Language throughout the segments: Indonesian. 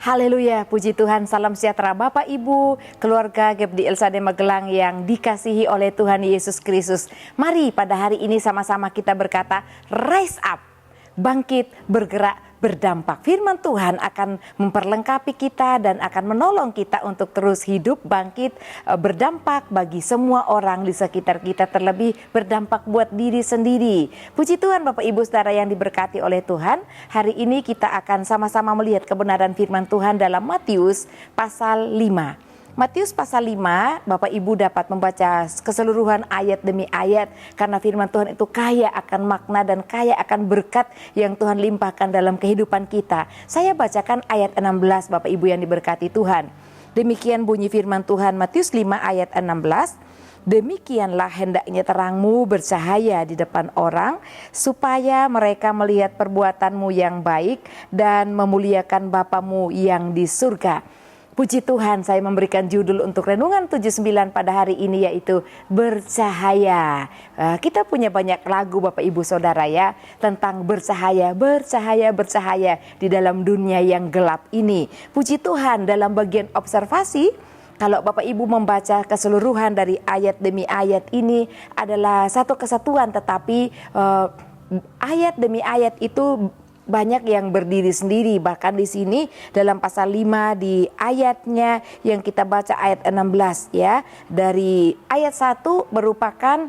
Haleluya, puji Tuhan, salam sejahtera Bapak Ibu, keluarga GEPDI Elsade Magelang yang dikasihi oleh Tuhan Yesus Kristus. Mari pada hari ini sama-sama kita berkata, rise up, bangkit, bergerak, berdampak. Firman Tuhan akan memperlengkapi kita dan akan menolong kita untuk terus hidup, bangkit, berdampak bagi semua orang di sekitar kita, terlebih berdampak buat diri sendiri. Puji Tuhan Bapak Ibu Saudara yang diberkati oleh Tuhan. Hari ini kita akan sama-sama melihat kebenaran firman Tuhan dalam Matius pasal 5. Matius pasal 5, Bapak Ibu dapat membaca keseluruhan ayat demi ayat karena firman Tuhan itu kaya akan makna dan kaya akan berkat yang Tuhan limpahkan dalam kehidupan kita. Saya bacakan ayat 16 Bapak Ibu yang diberkati Tuhan. Demikian bunyi firman Tuhan Matius 5 ayat 16. Demikianlah hendaknya terangmu bercahaya di depan orang, supaya mereka melihat perbuatanmu yang baik dan memuliakan Bapamu yang di surga. Puji Tuhan, saya memberikan judul untuk Renungan 79 pada hari ini yaitu bercahaya. Kita punya banyak lagu Bapak Ibu Saudara ya tentang bercahaya, bercahaya, bercahaya di dalam dunia yang gelap ini. Puji Tuhan, dalam bagian observasi, kalau Bapak Ibu membaca keseluruhan dari ayat demi ayat ini adalah satu kesatuan, tetapi ayat demi ayat itu banyak yang berdiri sendiri. Bahkan di sini dalam pasal 5 di ayatnya yang kita baca ayat 16 ya. Dari ayat 1 merupakan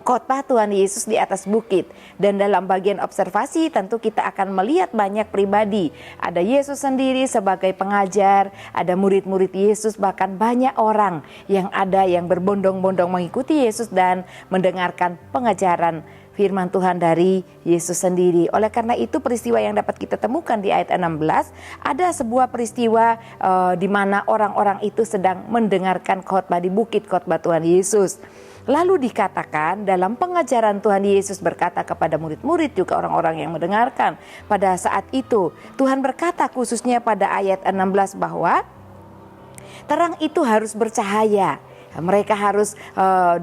khotbah Tuhan Yesus di atas bukit. Dan dalam bagian observasi tentu kita akan melihat banyak pribadi. Ada Yesus sendiri sebagai pengajar, ada murid-murid Yesus, bahkan banyak orang yang ada yang berbondong-bondong mengikuti Yesus dan mendengarkan pengajaran firman Tuhan dari Yesus sendiri. Oleh karena itu peristiwa yang dapat kita temukan di ayat 16, ada sebuah peristiwa di mana orang-orang itu sedang mendengarkan khotbah di bukit, khotbah Tuhan Yesus. Lalu dikatakan dalam pengajaran Tuhan Yesus berkata kepada murid-murid juga orang-orang yang mendengarkan. Pada saat itu Tuhan berkata khususnya pada ayat 16 bahwa terang itu harus bercahaya. Mereka harus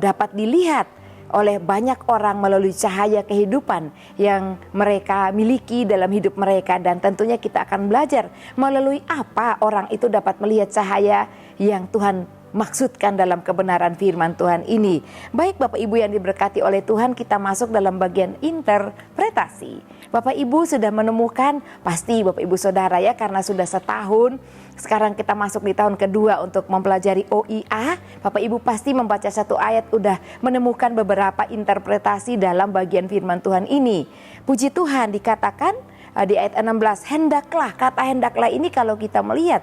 dapat dilihat oleh banyak orang melalui cahaya kehidupan yang mereka miliki dalam hidup mereka. Dan tentunya kita akan belajar melalui apa orang itu dapat melihat cahaya yang Tuhan maksudkan dalam kebenaran firman Tuhan ini. Baik Bapak Ibu yang diberkati oleh Tuhan, kita masuk dalam bagian interpretasi. Bapak Ibu sudah menemukan, pasti Bapak Ibu Saudara ya, karena sudah setahun, sekarang kita masuk di tahun kedua untuk mempelajari OIA. Bapak Ibu pasti membaca satu ayat udah menemukan beberapa interpretasi dalam bagian firman Tuhan ini. Puji Tuhan, dikatakan di ayat 16, hendaklah. Kata hendaklah ini kalau kita melihat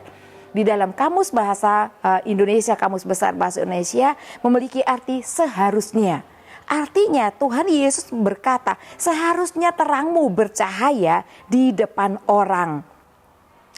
di dalam kamus bahasa Indonesia, kamus besar bahasa Indonesia memiliki arti seharusnya. Artinya Tuhan Yesus berkata, seharusnya terangmu bercahaya di depan orang.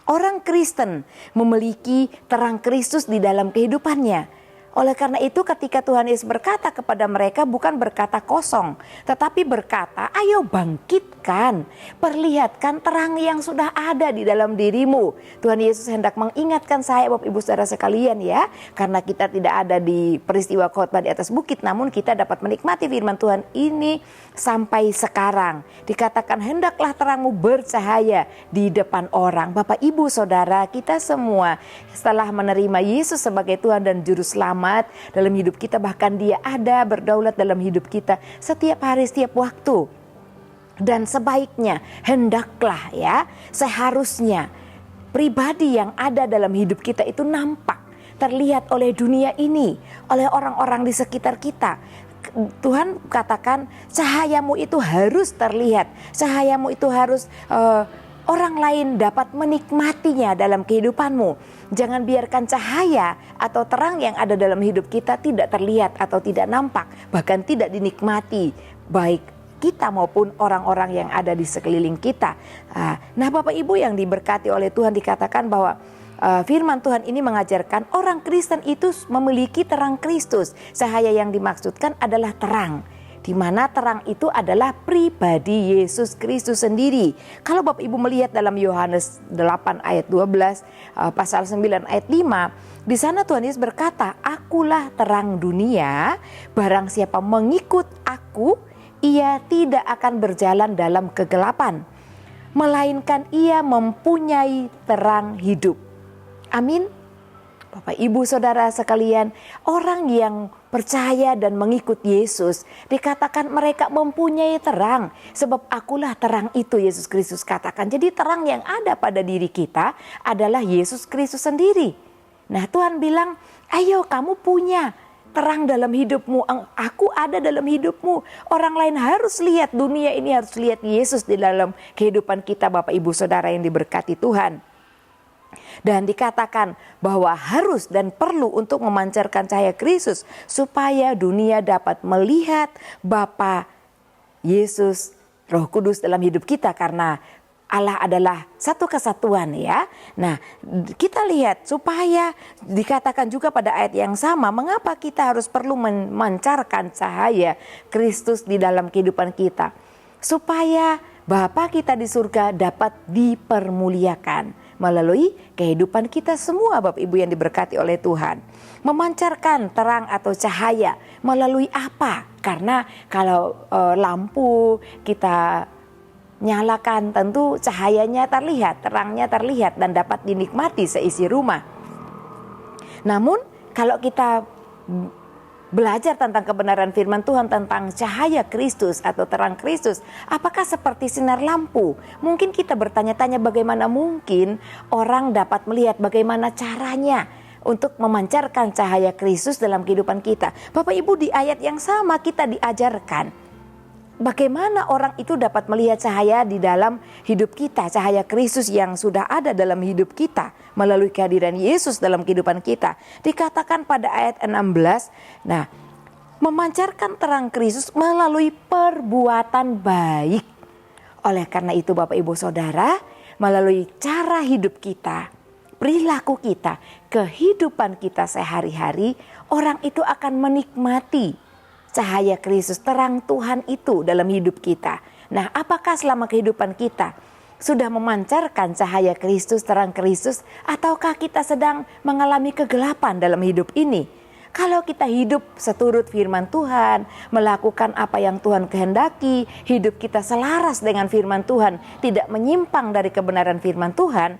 Orang Kristen memiliki terang Kristus di dalam kehidupannya. Oleh karena itu ketika Tuhan Yesus berkata kepada mereka, bukan berkata kosong, tetapi berkata, ayo bangkitkan, perlihatkan terang yang sudah ada di dalam dirimu. Tuhan Yesus hendak mengingatkan saya Bapak Ibu Saudara sekalian ya, karena kita tidak ada di peristiwa khotbah di atas bukit, namun kita dapat menikmati firman Tuhan ini sampai sekarang. Dikatakan hendaklah terangmu bercahaya di depan orang. Bapak Ibu Saudara, kita semua setelah menerima Yesus sebagai Tuhan dan Juru Selamat dalam hidup kita, bahkan Dia ada berdaulat dalam hidup kita setiap hari, setiap waktu. Dan sebaiknya, hendaklah ya, seharusnya pribadi yang ada dalam hidup kita itu nampak, terlihat oleh dunia ini, oleh orang-orang di sekitar kita. Tuhan katakan cahayamu itu harus terlihat, cahayamu itu harus orang lain dapat menikmatinya dalam kehidupanmu. Jangan biarkan cahaya atau terang yang ada dalam hidup kita tidak terlihat atau tidak nampak, bahkan tidak dinikmati baik kita maupun orang-orang yang ada di sekeliling kita. Nah Bapak Ibu yang diberkati oleh Tuhan, dikatakan bahwa firman Tuhan ini mengajarkan orang Kristen itu memiliki terang Kristus. Cahaya yang dimaksudkan adalah terang, di mana terang itu adalah pribadi Yesus Kristus sendiri. Kalau Bapak Ibu melihat dalam Yohanes 8 ayat 12, pasal 9 ayat 5, di sana Tuhan Yesus berkata, akulah terang dunia, barang siapa mengikut aku, ia tidak akan berjalan dalam kegelapan, melainkan ia mempunyai terang hidup. Amin. Bapak, Ibu, Saudara sekalian, orang yang percaya dan mengikut Yesus dikatakan mereka mempunyai terang, sebab akulah terang itu, Yesus Kristus katakan. Jadi terang yang ada pada diri kita adalah Yesus Kristus sendiri. Nah, Tuhan bilang, ayo kamu punya terang dalam hidupmu, aku ada dalam hidupmu. Orang lain harus lihat, dunia ini harus lihat Yesus di dalam kehidupan kita, Bapak, Ibu, Saudara yang diberkati Tuhan. Dan dikatakan bahwa harus dan perlu untuk memancarkan cahaya Kristus supaya dunia dapat melihat Bapa, Yesus, Roh Kudus dalam hidup kita, karena Allah adalah satu kesatuan ya. Nah, kita lihat supaya dikatakan juga pada ayat yang sama, mengapa kita harus perlu memancarkan cahaya Kristus di dalam kehidupan kita. Supaya Bapa kita di surga dapat dipermuliakan melalui kehidupan kita semua, Bapak Ibu yang diberkati oleh Tuhan. Memancarkan terang atau cahaya melalui apa? Karena kalau lampu kita nyalakan, tentu cahayanya terlihat, terangnya terlihat dan dapat dinikmati seisi rumah. Namun kalau kita belajar tentang kebenaran firman Tuhan, tentang cahaya Kristus atau terang Kristus, apakah seperti sinar lampu? Mungkin kita bertanya-tanya, bagaimana mungkin orang dapat melihat, bagaimana caranya untuk memancarkan cahaya Kristus dalam kehidupan kita. Bapak Ibu, di ayat yang sama kita diajarkan bagaimana orang itu dapat melihat cahaya di dalam hidup kita, cahaya Kristus yang sudah ada dalam hidup kita melalui kehadiran Yesus dalam kehidupan kita. Dikatakan pada ayat 16, nah, memancarkan terang Kristus melalui perbuatan baik. Oleh karena itu Bapak Ibu Saudara, melalui cara hidup kita, perilaku kita, kehidupan kita sehari-hari, orang itu akan menikmati cahaya Kristus, terang Tuhan itu dalam hidup kita. Nah, apakah selama kehidupan kita sudah memancarkan cahaya Kristus, terang Kristus, ataukah kita sedang mengalami kegelapan dalam hidup ini? Kalau kita hidup seturut firman Tuhan, melakukan apa yang Tuhan kehendaki, hidup kita selaras dengan firman Tuhan, tidak menyimpang dari kebenaran firman Tuhan,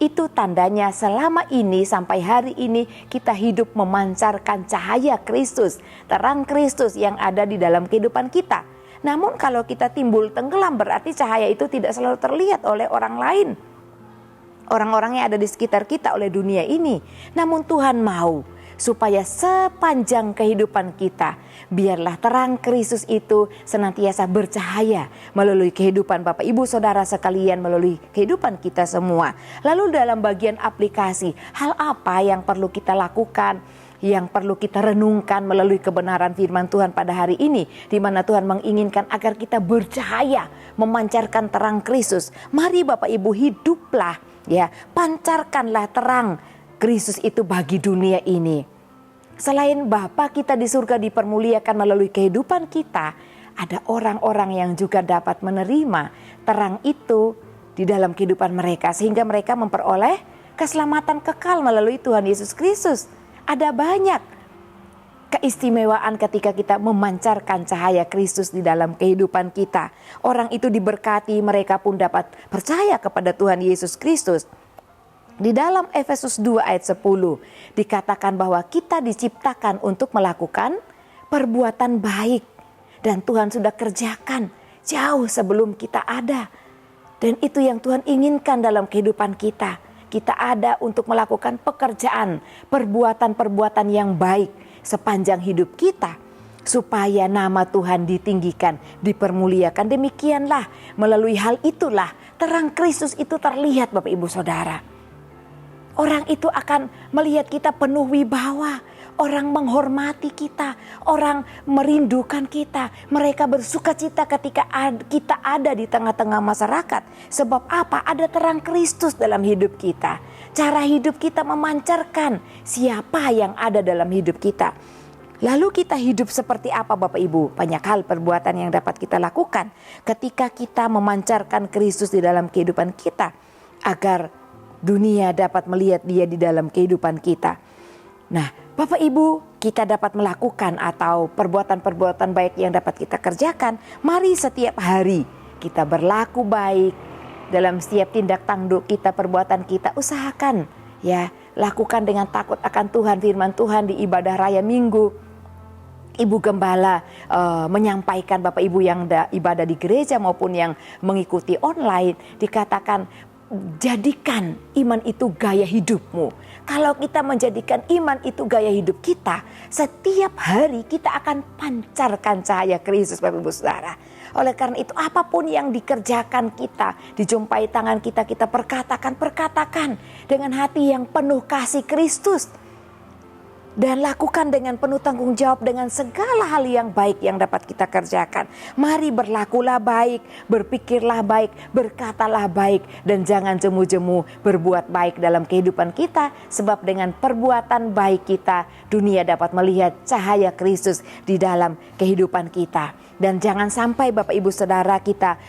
itu tandanya selama ini sampai hari ini kita hidup memancarkan cahaya Kristus, terang Kristus yang ada di dalam kehidupan kita. Namun kalau kita timbul tenggelam, berarti cahaya itu tidak selalu terlihat oleh orang lain, orang-orang yang ada di sekitar kita, oleh dunia ini. Namun Tuhan mau supaya sepanjang kehidupan kita, biarlah terang Kristus itu senantiasa bercahaya melalui kehidupan Bapak Ibu Saudara sekalian, melalui kehidupan kita semua. Lalu dalam bagian aplikasi, hal apa yang perlu kita lakukan, yang perlu kita renungkan melalui kebenaran firman Tuhan pada hari ini, di mana Tuhan menginginkan agar kita bercahaya, memancarkan terang Kristus. Mari Bapak Ibu, hiduplah ya, pancarkanlah terang Kristus itu bagi dunia ini. Selain Bapa kita di surga dipermuliakan melalui kehidupan kita, ada orang-orang yang juga dapat menerima terang itu di dalam kehidupan mereka, sehingga mereka memperoleh keselamatan kekal melalui Tuhan Yesus Kristus. Ada banyak keistimewaan ketika kita memancarkan cahaya Kristus di dalam kehidupan kita. Orang itu diberkati, mereka pun dapat percaya kepada Tuhan Yesus Kristus. Di dalam Efesus 2 ayat 10 dikatakan bahwa kita diciptakan untuk melakukan perbuatan baik. Dan Tuhan sudah kerjakan jauh sebelum kita ada. Dan itu yang Tuhan inginkan dalam kehidupan kita. Kita ada untuk melakukan pekerjaan, perbuatan-perbuatan yang baik sepanjang hidup kita. Supaya nama Tuhan ditinggikan, dipermuliakan. Demikianlah, melalui hal itulah terang Kristus itu terlihat Bapak Ibu Saudara. Orang itu akan melihat kita penuh wibawa. Orang menghormati kita. Orang merindukan kita. Mereka bersuka cita ketika kita ada di tengah-tengah masyarakat. Sebab apa? Ada terang Kristus dalam hidup kita. Cara hidup kita memancarkan siapa yang ada dalam hidup kita. Lalu kita hidup seperti apa Bapak Ibu? Banyak hal perbuatan yang dapat kita lakukan ketika kita memancarkan Kristus di dalam kehidupan kita. Agar dunia dapat melihat Dia di dalam kehidupan kita. Nah, Bapak Ibu, kita dapat melakukan atau perbuatan-perbuatan baik yang dapat kita kerjakan. Mari setiap hari kita berlaku baik, dalam setiap tindak tanduk kita, perbuatan kita, usahakan ya, lakukan dengan takut akan Tuhan. Firman Tuhan di ibadah raya Minggu, Ibu Gembala menyampaikan, Bapak Ibu yang ibadah di gereja maupun yang mengikuti online, dikatakan jadikan iman itu gaya hidupmu. Kalau kita menjadikan iman itu gaya hidup kita, setiap hari kita akan pancarkan cahaya Kristus, Bapak Ibu Saudara. Oleh karena itu, apapun yang dikerjakan kita, dijumpai tangan kita, kita perkatakan dengan hati yang penuh kasih Kristus. Dan lakukan dengan penuh tanggung jawab dengan segala hal yang baik yang dapat kita kerjakan. Mari berlakulah baik, berpikirlah baik, berkatalah baik, dan jangan jemu-jemu berbuat baik dalam kehidupan kita. Sebab dengan perbuatan baik kita, dunia dapat melihat cahaya Kristus di dalam kehidupan kita. Dan jangan sampai Bapak Ibu Saudara kita,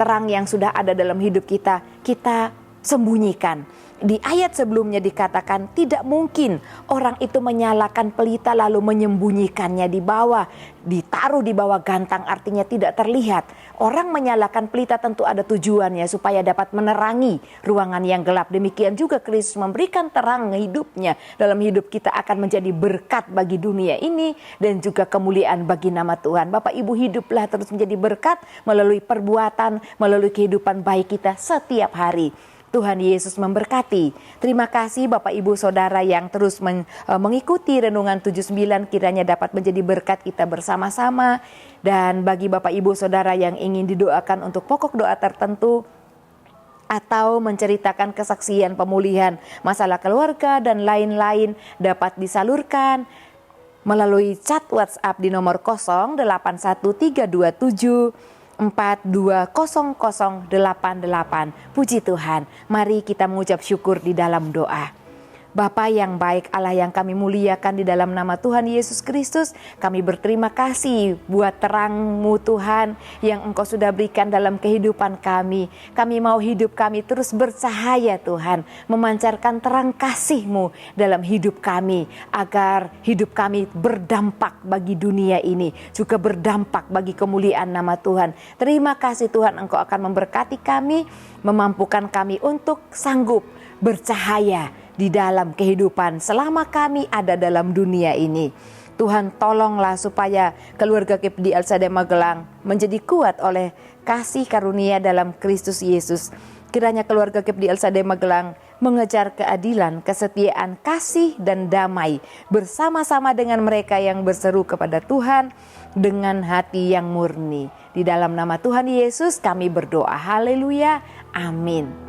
terang yang sudah ada dalam hidup kita, kita sembunyikan. Di ayat sebelumnya dikatakan tidak mungkin orang itu menyalakan pelita lalu menyembunyikannya di bawah, ditaruh di bawah gantang, artinya tidak terlihat. Orang menyalakan pelita tentu ada tujuannya supaya dapat menerangi ruangan yang gelap. Demikian juga Kristus memberikan terang hidupnya dalam hidup kita akan menjadi berkat bagi dunia ini dan juga kemuliaan bagi nama Tuhan. Bapak Ibu, hiduplah terus menjadi berkat melalui perbuatan, melalui kehidupan baik kita setiap hari. Tuhan Yesus memberkati. Terima kasih Bapak Ibu Saudara yang terus mengikuti Renungan 79, kiranya dapat menjadi berkat kita bersama-sama. Dan bagi Bapak Ibu Saudara yang ingin didoakan untuk pokok doa tertentu, atau menceritakan kesaksian pemulihan masalah keluarga dan lain-lain, dapat disalurkan melalui chat WhatsApp di nomor 081327 420088. Puji Tuhan, mari kita mengucap syukur di dalam doa. Bapa yang baik, Allah yang kami muliakan di dalam nama Tuhan Yesus Kristus, kami berterima kasih buat terang-Mu Tuhan yang Engkau sudah berikan dalam kehidupan kami. Kami mau hidup kami terus bercahaya Tuhan, memancarkan terang kasih-Mu dalam hidup kami, agar hidup kami berdampak bagi dunia ini, juga berdampak bagi kemuliaan nama Tuhan. Terima kasih Tuhan, Engkau akan memberkati kami, memampukan kami untuk sanggup bercahaya di dalam kehidupan selama kami ada dalam dunia ini. Tuhan, tolonglah supaya keluarga GEPDI El Shaddai Magelang menjadi kuat oleh kasih karunia dalam Kristus Yesus. Kiranya keluarga GEPDI El Shaddai Magelang mengejar keadilan, kesetiaan, kasih, dan damai bersama-sama dengan mereka yang berseru kepada Tuhan dengan hati yang murni. Di dalam nama Tuhan Yesus kami berdoa. Haleluya. Amin.